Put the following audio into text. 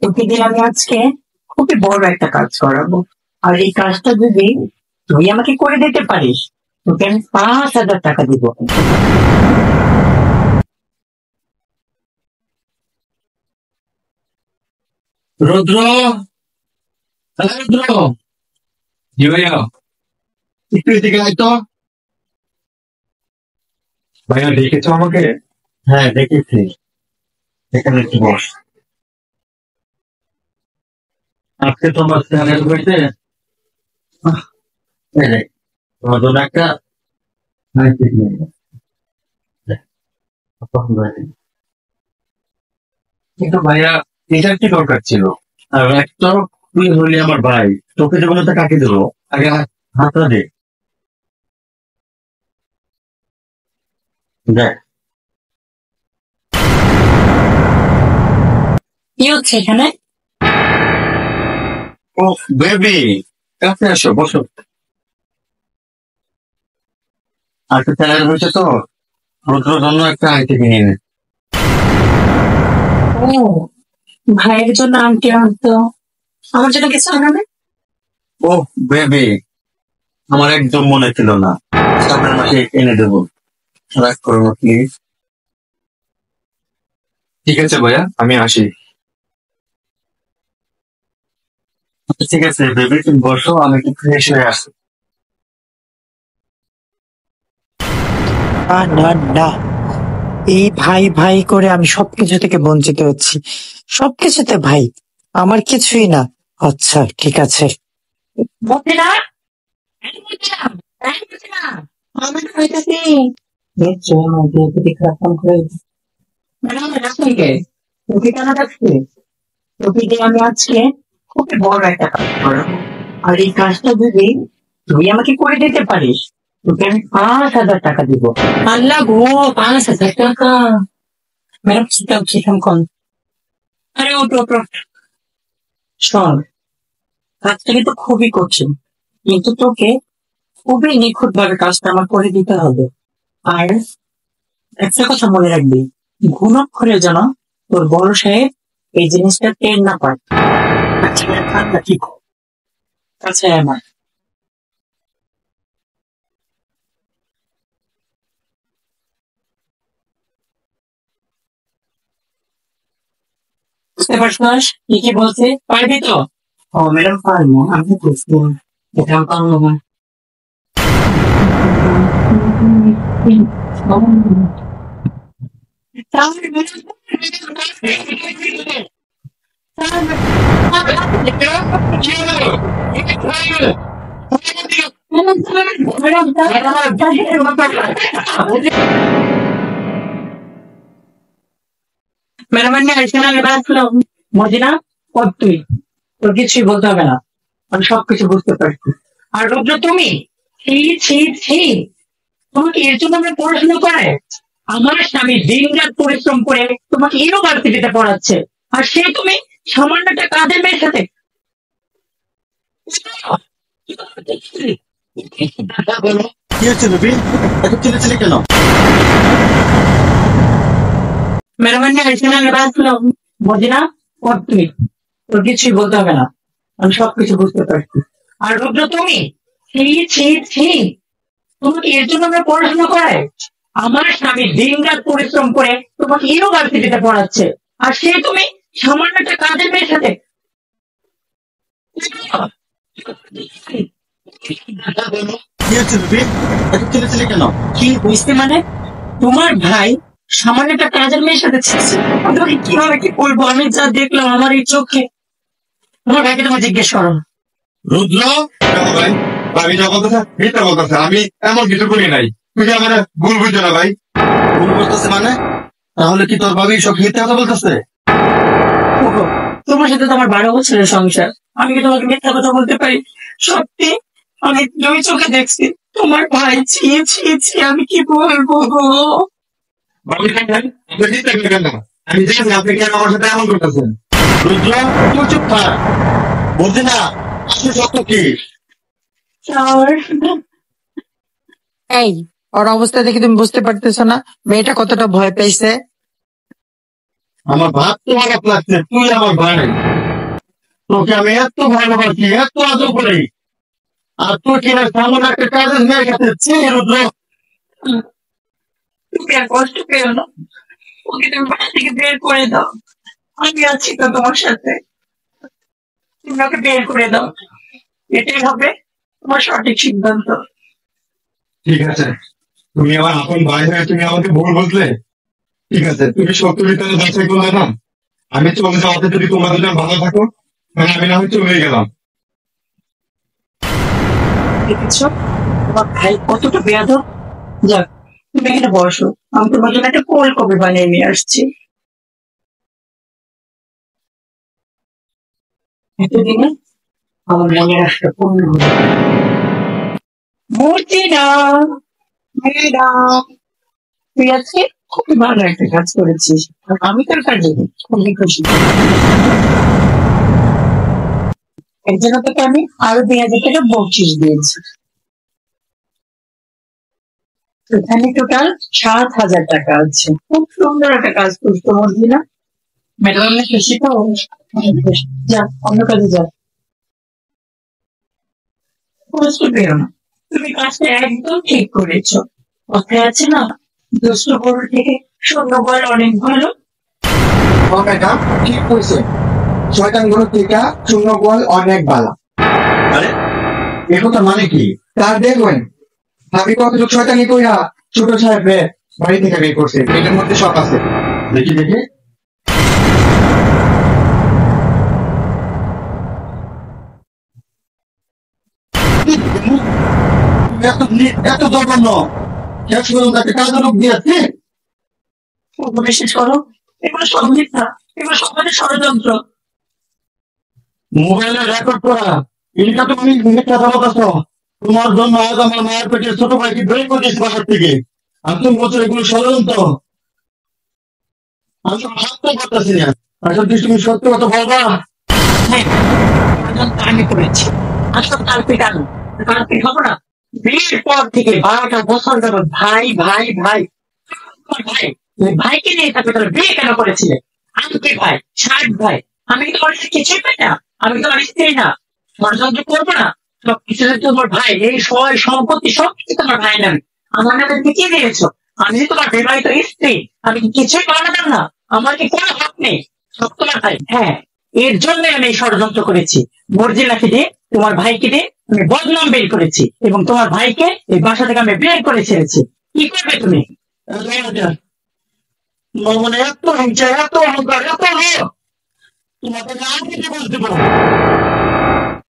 তোকে দিয়ে আমি আজকে খুবই বড় একটা কাজ করাবো। আর এই কাজটা যদি তুই আমাকে করে দিতে পারিস, তোকে আমি 5,000 টাকা দিব। রুদ্র, রুদ্র। জি ভাইয়া, একটু এদিকে আয় তো। ভাইয়া দেখেছো আমাকে? হ্যাঁ দেখেছি। এখানে একটু বস। আজকে তোমার চ্যানেল হয়েছে, তোমার জন্য একটা সাহিত্যিক নিয়ে এসেছি। পছন্দ হয়নি। কিন্তু ভাইয়া এটার কি দরকার ছিল? আর একটা তুই হলি আমার ভাই, তোকে দেবো না তো কাকে দেবো? আগে হাতটা দে। দেখ। কি হচ্ছে এখানে? ও বেবি, কাছে আসো, বসো। আজকে চ্যানেল হয়েছে তো, রুদ্রর জন্য একটা সাহিত্যিক নিয়ে এসেছি। ও, ভাইয়ের জন্য আংটি আনতো, আমার জন্য কিছু আনাবে? ও বেবি, আমার একদম মনে ছিল না, সামনের মাসে এনে দেবো। রাগ করো না প্লিজ। ঠিক আছে ভাইয়া, আমি আসি। ঠিক আছে বেবি, তুমি বসো, আমি একটু ফ্রেশ হয়ে আসি। না না, এই ভাই ভাই করে আমি সবকিছু থেকে বঞ্চিত হচ্ছি। সবকিছুতে ভাই, আমার কিছুই না। আচ্ছা ঠিক আছে। বলতে না, আমি খাইতেছি। দেখছো আমার দিয়ে প্রতি খারাপ কাম করে। ম্যাডাম রাখুন কে, তোকে কেন রাখছি? তোকে দিয়ে আমি আজকে খুবই বড় একটা কাজ করাবো। আর এই কাজটা যদি তুই আমাকে করে দিতে পারিস, তোকে আমি 5,000 টাকা দিব। আল্লাহ গো, 5,000 টাকা! ম্যাডাম চিন্তাম চিন্তাম কন। আরে ওটো ওটো, শোন, কাজটা কিন্তু খুবই কঠিন, কিন্তু তোকে খুবই নিখুঁত ভাবে কাজটা আমার করে দিতে হবে। আর একটা কথা মনে রাখবি, ঘুণাক্ষরে যেন তোর বড় সাহেব এই জিনিসটা টের না পায়। আচ্ছা ঠান্ডা ঠিক আছে আমার। বুঝতে পারছিস কি কি বলছে? পারবি তো? ও ম্যাডাম পারবো, আমি বুঝবো। এটা পারবো না। ম্যাডাম মজিনা, কর তুই, তোর কিছুই বলতে হবে না, আমি সবকিছু বুঝতে পারছি। আর রুদ্র তুমি, ছি ছি ছি, তোমাকে এর জন্য আমরা পড়াশোনা করাই? আমার স্বামী দিন রাত পরিশ্রম করে তোমাকে ইউনিভার্সিটিতে পড়াচ্ছে, আর সে তুমি সামান্য একটা কাজের মেয়ের সাথে। বলো, কি হচ্ছে বেবি, এত চিল্লাচিল্লি কেন? ম্যাডাম মজিনা, কর তুই, তোর কিছুই বলতে হবে না, আমি সবকিছু বুঝতে পারছি। আর রুদ্র তুমি, ছি ছি ছি, তোমাকে এর জন্য আমরা পড়াশোনা করাই? আমার স্বামী দিন রাত পরিশ্রম করে তোমাকে ইউনিভার্সিটিতে পড়াচ্ছে, আর সে তুমি সামান্য একটা কাজের মেয়ের সাথে। বলো, কি হচ্ছে বেবি, এত চিল্লাচিল্লি কেন? কি বুঝতে মানে, তোমার ভাই সামান্য একটা কাজের মেয়ের সাথে ছেড়েছে? আমি কিভাবে কি করবো? আমি যা দেখলাম আমার এই চোখে। তোমার ভাইকে তুমি জিজ্ঞেস করো। রুদ্র, দেখো ভাই, ভাবি যা বলতেছে মিথ্যা বলতেছে, আমি এমন কিছু করি নাই। তুই কি আমার ভুল বুঝছো না ভাই? ভুল বুঝতেছে মানে? তাহলে কি তোর ভাবি সব মিথ্যা কথা বলতেছে? ওগো, তোমার সাথে তো আমার 12 বছরের সংসার, আমি কি তোমাকে মিথ্যা কথা বলতে পারি? সত্যি, আমি দুই চোখে দেখছি তোমার ভাই। ছি ছি ছি, আমি কি বলবো গো? ভাবি দেখেন, আপনি চিন্তা করবেন না, আমি জানি আপনি কেন আমার সাথে এমন করতেছেন। রুদ্র, তুই চুপ থাক, বলছি না আসলে সত্য কি? আর এই, ওর অবস্থা দেখে তুমি বুঝতে পারতেছো না মেয়েটা কতটা ভয় পেয়েছে? আমার ভাত তো খারাপ লাগছে, তুই আমার ভাই, তোকে আমি এত ভালোবাসি, এত আদর করি, আর তুই কিনা সামনে একটা কাজের মেয়ে কাছে ছিঁড়ে রুদ্র। তুমি আর কষ্ট পেও না, ওকে তুমি বাসা থেকে বের করে দাও। আমি আছি তো তোমার সাথে, তুমি ওকে বের করে দাও। এটাই হবে তোমার সঠিক সিদ্ধান্ত। ঠিক আছে, তুমি আমার আপন ভাই হয়ে তুমি আমাকে ভুল বুঝলে। ঠিক আছে, তুমি সত্য মিথ্যা যাচাই করলে না, আমি চলে যাওয়াতে যদি তোমরা দুজন ভালো থাকো, তাহলে আমি না হয় চলে গেলাম। দেখেছ তোমার ভাই কতটা বেয়াদব। যাক, তুমি এখানে বসো, আমি তোমার জন্য একটা কোল্ড কফি বানিয়ে নিয়ে আসছি। এতদিনে আমার মনের আশা পূর্ণ হলো। মূর্তি না, ম্যাডাম, তুই আজকে খুবই ভালো একটা কাজ করেছিস, আর আমি তোর কাজে খুবই খুশি। এর জন্য তোকে আমি আরো 2,000 টাকা বকশিস দিয়েছি। এখানে টোটাল 7,000 টাকা আছে। খুব সুন্দর একটা কাজ করছো মর্জিনা। ম্যাডাম আমি খুশি তো? যা, অন্য কাজে যা। কষ্ট পেও না, তুমি কাজটা একদম ঠিক করেছো। কথায় আছে না, দুষ্ট গরু থেকে শূন্য বল অনেক ভালো। ম্যাডাম ঠিক কইছে, শয়তান গুলো থেকে শূন্য বল অনেক ভালো। আরে এ কথা মানে কি? তার দেখবেন ভাবি কতটুকু শয়তানি কইরা ছোট সাহেব বাড়ি থেকে বের করছে, এটার মধ্যে সব আছে। দেখি দেখি, এত এত জঘন্য, শেষ পর্যন্ত একটা কাজের লোক দিয়েছে। বিশ্বাস করো, এগুলো সব মিথ্যা, এগুলো সব মানে ষড়যন্ত্র। মোবাইলে রেকর্ড করা, এটা তুমি মিথ্যা বলতেছ। তোমার জন্য আজ আমার মায়ের পেটে ছোট ভাইকে বের করে দিয়েছি বাসার থেকে, আর তুমি বছর এগুলো ষড়যন্ত্র। আমি তো ভাবতে পারতেছি না, আসলে তুমি সত্যি কথা বলবা। হ্যাঁ, ষড়যন্ত্র আমি করেছি। আসল কালপিট আমি, কালপিট হবো না। বিয়ের পর থেকে 12টা বছর যাবৎ ভাই ভাই ভাই আমার ভাই, তুমি ভাইকে নিয়ে তাকে তোর বিয়ে কেন করেছিলে? আমি কি ভাই, 60 ভাই, আমি কি তোমার কাছে কিছুই পাই না? আমি কি তোমার স্ত্রী না? ষড়যন্ত্র করবো না? সবকিছু যে তোমার ভাই, এই সয় সম্পত্তি সবকিছু তোমার ভাই নামে, আমার নামে লিখিয়ে দিয়েছো। আমি যে তোমার বিবাহিত স্ত্রী, আমি কি কিছুই বানাতাম না? আমার কি কোনো হাত নেই? সব তোমার ভাই। হ্যাঁ, এর জন্য আমি এই ষড়যন্ত্র করেছি। মর্জিনাকে দিয়ে, তোমার ভাইকে দিয়ে আমি বদনাম বের করেছি, এবং তোমার ভাইকে এই বাসা থেকে আমি বের করে ছেড়েছি। কি করবে তুমি? তোমার মনে এত হিংসা, এত অহংকার, এত লোভ, তোমাকে আমি কি বলতে পারবো?